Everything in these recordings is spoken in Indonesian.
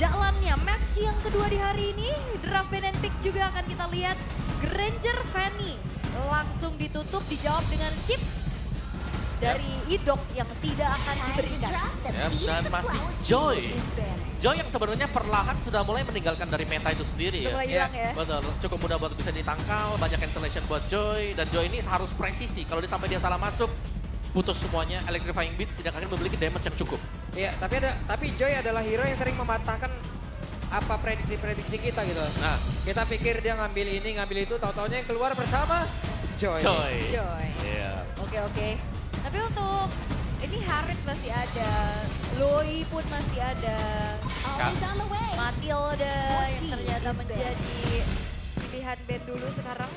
jalannya match yang kedua di hari ini. Draft ban and pick juga akan kita lihat. Granger Fanny langsung ditutup, dijawab dengan chip dari Idok yang tidak akan diberikan. Dan masih Joy. Joy yang sebenarnya perlahan sudah mulai meninggalkan dari meta itu sendiri Udah mulai hilang ya. Betul, cukup mudah buat bisa ditangkal, banyak cancellation buat Joy. Dan Joy ini harus presisi, kalau sampai dia salah masuk, putus semuanya. Electrifying Beats tidak akan memiliki damage yang cukup. Iya, tapi Joy adalah hero yang sering mematahkan apa prediksi-prediksi kita gitu. Nah, kita pikir dia ngambil ini, ngambil itu, tahu-taunya yang keluar pertama Joy. Joy. Iya. Oke. Tapi untuk ini Harit masih ada, Loi pun masih ada, Matilda yang ternyata menjadi pilihan band dulu sekarang.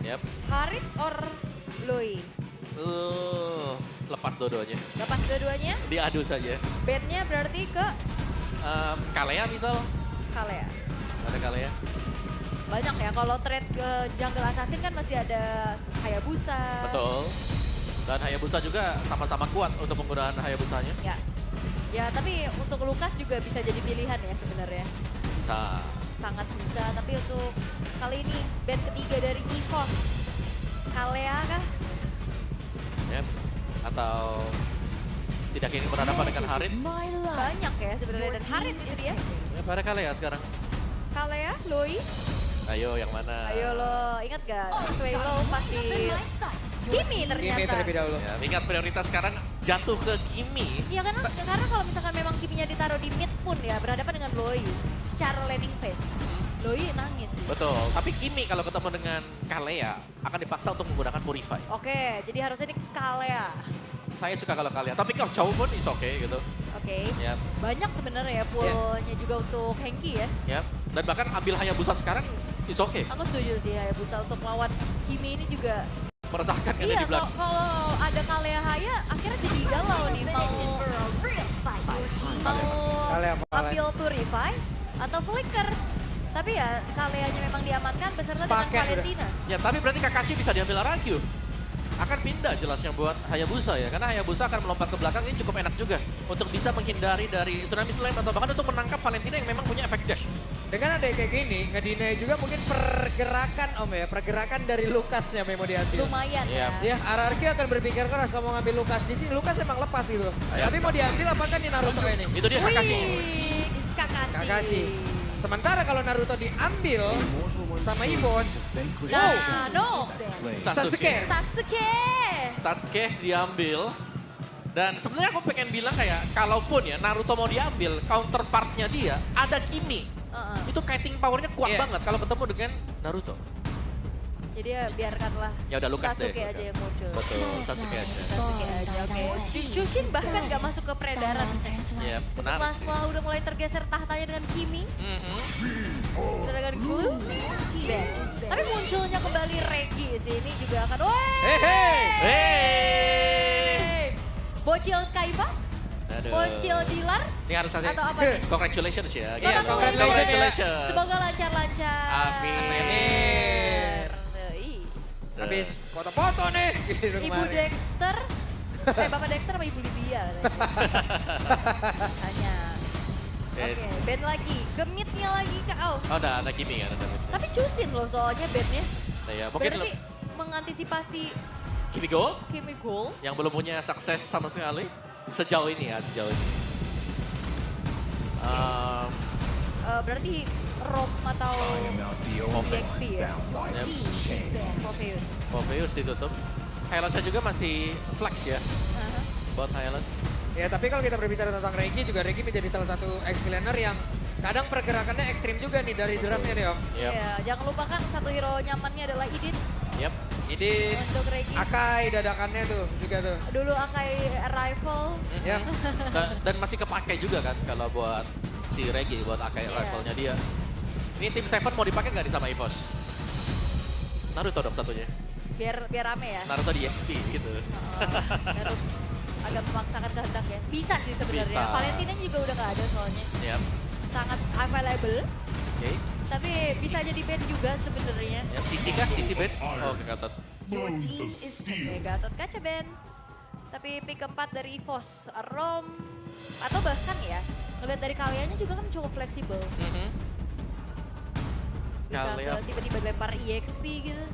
Yep. Harit or Loi? Lepas dua-duanya. Lepas dua-duanya? Diadu saja. Bandnya berarti ke Kalea misal. Kalea. Ada Kalea. Banyak ya, kalau trade ke Jungle Assassin kan masih ada Hayabusa. Betul. Dan Hayabusa juga sama-sama kuat untuk penggunaan Hayabusanya. Ya, tapi untuk Lukas juga bisa jadi pilihan ya sebenarnya. Bisa. Sangat bisa, tapi untuk kali ini band ketiga dari EVOS. Kalea kah? Yep. Atau tidak ingin berhadapan dengan Harit. Banyak ya sebenarnya, dan Harit itu dia. Ya, pada Kalea sekarang. Kalea, Loi. Ayo yang mana? Ayo lo, ingat gak? Swaylo pasti Kimi ternyata. Kimi terlebih dahulu. Ya, ingat prioritas sekarang jatuh ke Kimi. Iya karena kalau misalkan memang Kiminya ditaruh di mid pun ya berhadapan dengan Loi secara laning phase. Loi nangis sih. Betul, tapi Kimi kalau ketemu dengan Kalea akan dipaksa untuk menggunakan Purify. Oke, jadi harusnya di Kalea. Saya suka kalau Kalea, tapi kalau cowok pun is oke gitu. Oke. Yap. Banyak sebenarnya ya poolnya juga untuk Hengki ya. Yap. Dan bahkan ambil Hayabusa sekarang is oke. Aku setuju sih Hayabusa untuk lawan Kimi ini juga. Meresahkan kan Iya, di belakang. kalau ada Kalea Haya akhirnya jadi galau nih mau Kalea, ambil Purify atau Flicker. Tapi ya Kaleanya memang diamankan beserta dengan Sepaket udah. Valentina. Ya, tapi berarti Kakashi bisa diambil Aragyu. Akan pindah jelasnya buat Hayabusa ya. Karena Hayabusa akan melompat ke belakang, ini cukup enak juga. Untuk bisa menghindari dari Tsunami Slam atau bahkan untuk menangkap Valentina yang memang punya efek dash. Dengan ada kayak gini, ngedinai juga mungkin pergerakan pergerakan dari Lukasnya memang diambil. Lumayan ya. Ya, RRQ akan berpikir keras kalau mau ngambil Lukas di sini. Lukas emang lepas gitu. Tapi mau diambil apakah nih Naruto ini? Itu dia Kakashi. Wih, Kakashi. Sementara kalau Naruto diambil sama EVOS, No. Sasuke. Sasuke diambil. Dan sebenarnya aku pengen bilang kayak, kalaupun ya Naruto mau diambil, counterpartnya dia ada Kimi. Itu kiting powernya kuat banget kalau ketemu dengan Naruto. Jadi ya biarkanlah Ya udah Lukas deh. Sasuke aja yang muncul. Betul, Sasuke aja. Sasuke aja, oke. Shushin bahkan gak masuk ke peredaran. Ya, menarik sih. Setelah udah mulai tergeser tahtanya dengan Kimi, dengan Glue, tapi munculnya kembali Regi sih, ini juga akan, Hey! Bocil Skypa, Aduh. Bocil Dilar, Ini harus saja. atau apa nih? Congratulations ya. Iya, congratulations. Semoga lancar-lancar. Amin. Habis foto-foto nih. Gitu Ibu kemarin. Dexter, Bapak Dexter sama Ibu Lydia katanya. Oke, band lagi, gemitnya lagi ke Oh, udah ada Kimi kan. Tapi cusin loh soalnya bandnya. Saya mungkin Berarti mengantisipasi Kimi Gold Kimi Gold. yang belum punya sukses sama sekali sejauh ini ya, sejauh ini. Berarti Rom atau EXP ya? Morpheus ditutup. Hylasnya juga masih flex ya, buat Hylas. Ya, tapi kalau kita berbicara tentang Regi juga, Regi menjadi salah satu ex-planer yang kadang pergerakannya ekstrim juga nih dari draftnya deh Om. Iya, jangan lupakan satu hero nyamannya adalah Idit. Yep. Ini Untuk Regi. Akai dadakannya tuh juga tuh. Dulu Akai Arrival. Ya. Dan masih kepakai juga kan kalau buat si Regi, buat Akai rivalnya dia. Ini tim Seven mau dipakai nggak di sama EVOS? Naruto dong satunya. Biar rame ya. Naruto di XP gitu. Naruto agak memaksakan kehendak ya. Bisa sih sebenarnya. Bisa. Valentina juga udah nggak ada soalnya. Yep. Sangat available. Oke. Tapi bisa jadi band juga sebenarnya. Yep. Cici kah? Cici band? Oh, ke Gatot. Oke, Gatot Kaca band. Tapi pick keempat dari EVOS, Rom, atau bahkan ya Ngeliat dari kaliannya juga kan cukup fleksibel. Bisa Kalia ke tiba-tiba lempar EXP gitu.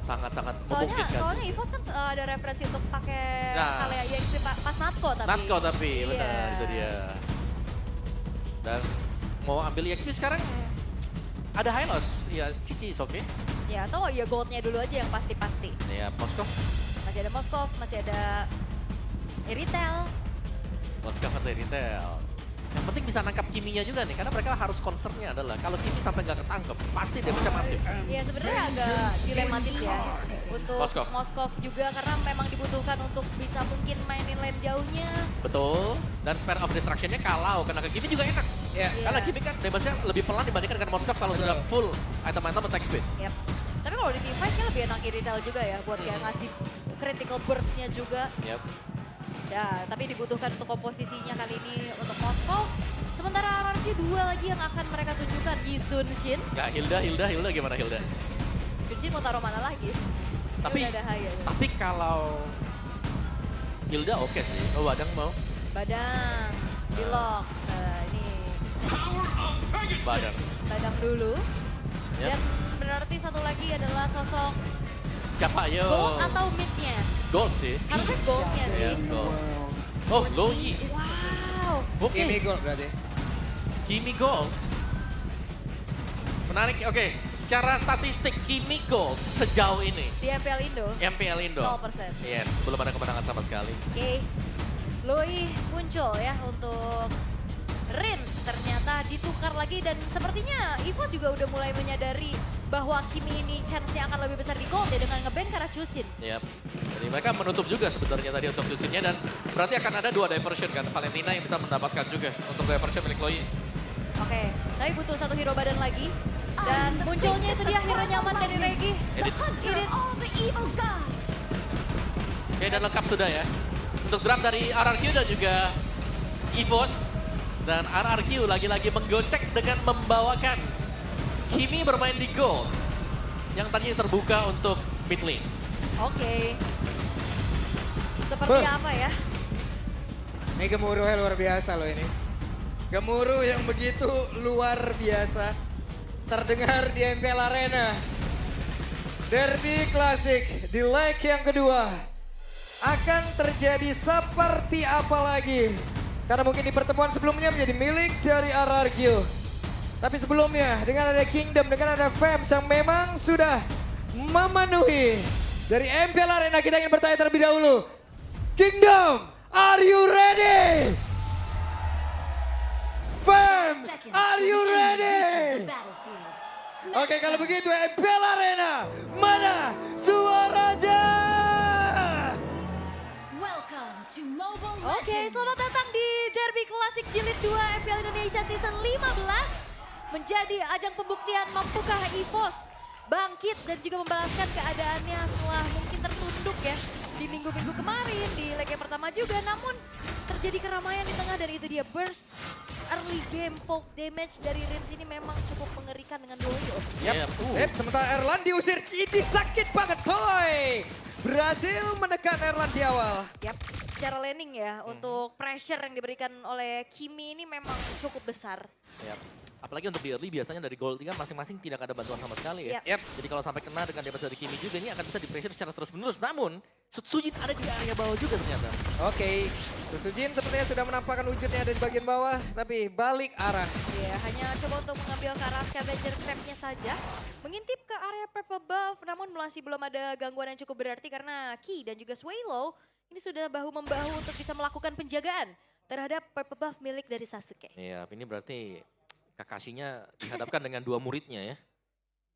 sangat-sangat Soalnya memungkinkan. EVOS kan ada referensi untuk pakai Nah. Kalia EXP pas Natco tapi. Natco tapi, Iya. benar itu dia. Dan mau ambil EXP sekarang ada Hylos, ya Cici oke. Ya atau ya goldnya dulu aja yang pasti-pasti. Ya Moskov, Masih ada Moskov, masih ada Eritel. Moskov atau Retail. Yang penting bisa nangkap Kiminya juga nih, karena mereka harus concernnya adalah kalau Kimi sampai nggak ketangkep, pasti dia bisa masif. Ya sebenarnya agak dilematis ya untuk Moskov. juga karena memang dibutuhkan untuk bisa mungkin mainin lane jauhnya. Betul, dan spare of destruction-nya kalau kena ke Kimi juga enak. Iya. Karena Kimi kan damage-nya lebih pelan dibandingkan dengan Moskov kalau sudah full item-item attack speed. Yap. Tapi kalau di teamfight-nya lebih enak Eritel juga ya buat kayak ngasih critical burst-nya juga. Yap. Ya, tapi dibutuhkan untuk komposisinya kali ini untuk Moskov. Sementara RRQ 2 lagi yang akan mereka tunjukkan, Yisun Shin. Nggak, Hilda gimana Hilda? Yisun Shin mau taruh mana lagi? Tapi, Dia udah ada Haya. tapi kalau Hilda oke sih, oh Badang mau? Badang, di lock. Nah, ini Badang. Badang dulu. Yap. Dan berarti satu lagi adalah sosok Siapa yo? gold atau mid-nya. Gold sih. Harusnya gold-nya sih. Iya, gold. Oh, Loyi. Wow. Oke. Kimi gold berarti. Kimi Gold. Menarik, oke. Secara statistik Kimi Gold sejauh ini. Di MPL Indo, MPL Indo. 0%. Yes, belum ada kemenangan sama sekali. Oke, Loi muncul ya untuk Rins, ternyata ditukar lagi dan sepertinya EVOS juga udah mulai menyadari bahwa Kimi ini chance-nya akan lebih besar di gold ya dengan nge-ban karena Chusin. Yap. Jadi mereka menutup juga sebenarnya tadi untuk Chusinnya dan berarti akan ada 2 diversion kan. Valentina yang bisa mendapatkan juga untuk diversion milik Loi. Oke, tapi butuh satu hero badan lagi. Dan munculnya itu dia hero nyaman dari Regi. Edit. Edit. Oke, dan lengkap sudah ya. Untuk draft dari RRQ dan juga EVOS. Dan RRQ lagi-lagi menggocek dengan membawakan Kimi bermain di gold. Yang tadinya terbuka untuk mid lane. Oke. Seperti apa ya? Ini gemuruhnya luar biasa loh ini. Gemuruh yang begitu luar biasa. Terdengar di MPL Arena. Derby Classic di leg yang kedua. Akan terjadi seperti apa lagi? Karena mungkin di pertemuan sebelumnya menjadi milik dari RRQ. Tapi sebelumnya dengan ada Kingdom, dengan ada Fems yang memang sudah memenuhi. Dari MPL Arena kita ingin bertanya terlebih dahulu. Kingdom, are you ready? Fems, are you ready? Oke, kalau begitu MPL Arena, mana suaranya? Oke, selamat datang di Derby Classic Jilid 2 MPL Indonesia Season 15. Menjadi ajang pembuktian mampukah EVOS bangkit dan juga membalaskan keadaannya setelah mungkin tertunduk ya di minggu-minggu kemarin, di leg yang pertama juga. Namun terjadi keramaian di tengah dan itu dia burst early game poke damage dari Rins ini memang cukup mengerikan dengan Doyo. Yap. Sementara Erlan diusir, ini sakit banget boy. Berhasil menekan Erlan di awal. Yap, secara laning ya untuk pressure yang diberikan oleh Kimi ini memang cukup besar. Yap. Apalagi untuk di early biasanya dari gold kan masing-masing tidak ada bantuan sama sekali ya. Yap. Jadi kalau sampai kena dengan damage dari Kimi juga ini akan bisa di-pressure secara terus-menerus. Namun Sutsujin ada di area bawah juga ternyata. Oke, Sutsujin sepertinya sudah menampakkan wujudnya ada di bagian bawah, tapi balik arah. Ya, hanya coba untuk mengambil ke arah scavenger trap-nya saja. Mengintip ke area purple buff, namun masih belum ada gangguan yang cukup berarti karena Ki dan juga Swallow ini sudah bahu-membahu untuk bisa melakukan penjagaan terhadap purple buff milik dari Sasuke. Iya, ini berarti Kakashinya dihadapkan dengan 2 muridnya ya.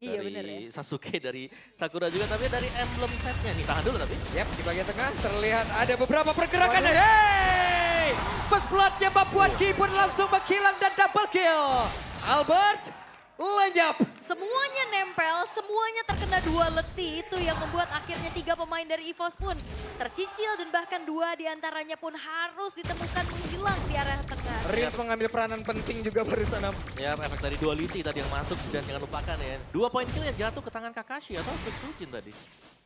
Iya Dari bener ya. Sasuke, dari Sakura juga, tapi dari emblem setnya nih. Tahan dulu tapi. Yap, di bagian tengah terlihat ada beberapa pergerakan. Hey! First blood-nya membuat Ki pun langsung menghilang dan double kill. Albert lenyap. Semuanya nempel, semuanya terkena 2 letih. Itu yang membuat akhirnya 3 pemain dari EVOS pun tercicil dan bahkan 2 diantaranya pun harus ditemukan menghilang di area tengah. Rins mengambil peranan penting juga barusan. Ya, efek dari duality tadi yang masuk dan jangan lupakan ya. 2 poin kill yang jatuh ke tangan Kakashi atau Sutsujin tadi.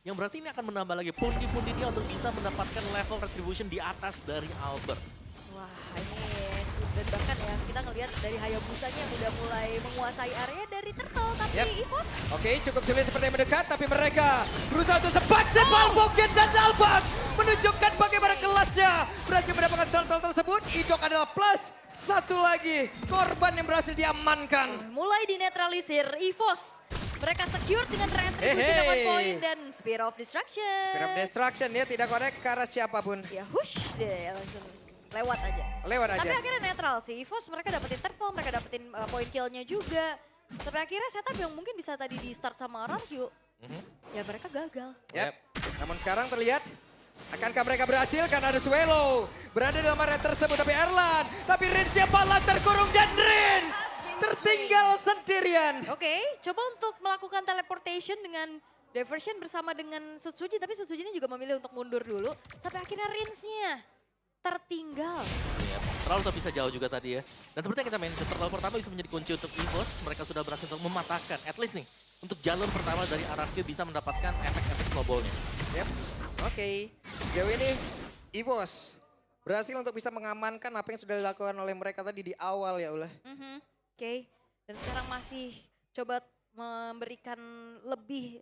Yang berarti ini akan menambah lagi pundi-pundi dia untuk bisa mendapatkan level retribution di atas dari Albert. Wah ini dan bahkan ya lihat dari Hayabusanya yang udah mulai menguasai area dari Turtle. Tapi EVOS Oke, cukup sulit seperti yang mendekat, tapi mereka berusaha untuk sepakat Balbogen dan Dalbak menunjukkan bagaimana kelasnya. Berhasil mendapatkan Turtle tersebut, Idok adalah plus satu lagi korban yang berhasil diamankan. mulai dinetralisir EVOS. Mereka secure dengan retribution 1 point dan Spear of Destruction. Spear of Destruction, dia tidak connect ke arah siapapun. Ya hush deh, langsung lewat aja. Lewat aja. Tapi akhirnya netral sih. EVOS mereka dapetin turtle, mereka dapetin point kill-nya juga. Tapi akhirnya setup yang mungkin bisa tadi di start sama Araryu. Ya mereka gagal. Yep. Namun sekarang terlihat, akankah mereka berhasil? Karena ada Swallow berada dalam area tersebut. Tapi Erlan, tapi Rins balas terkurung dan Rins tertinggal sendirian. Oke, coba untuk melakukan teleportation dengan diversion bersama dengan Sutsuji. Tapi Sutsuji ini juga memilih untuk mundur dulu. Sampai akhirnya Rinsnya tertinggal. Ya, terlalu tak bisa jauh juga tadi ya. Dan seperti yang kita main, terlalu pertama bisa menjadi kunci untuk EVOS. Mereka sudah berhasil untuk mematahkan, at least nih, untuk jalur pertama dari Araryu bisa mendapatkan efek-efek snowball-nya. Yep. Oke, sejauh ini EVOS berhasil untuk bisa mengamankan apa yang sudah dilakukan oleh mereka tadi di awal ya Ulah. Oke, dan sekarang masih coba memberikan lebih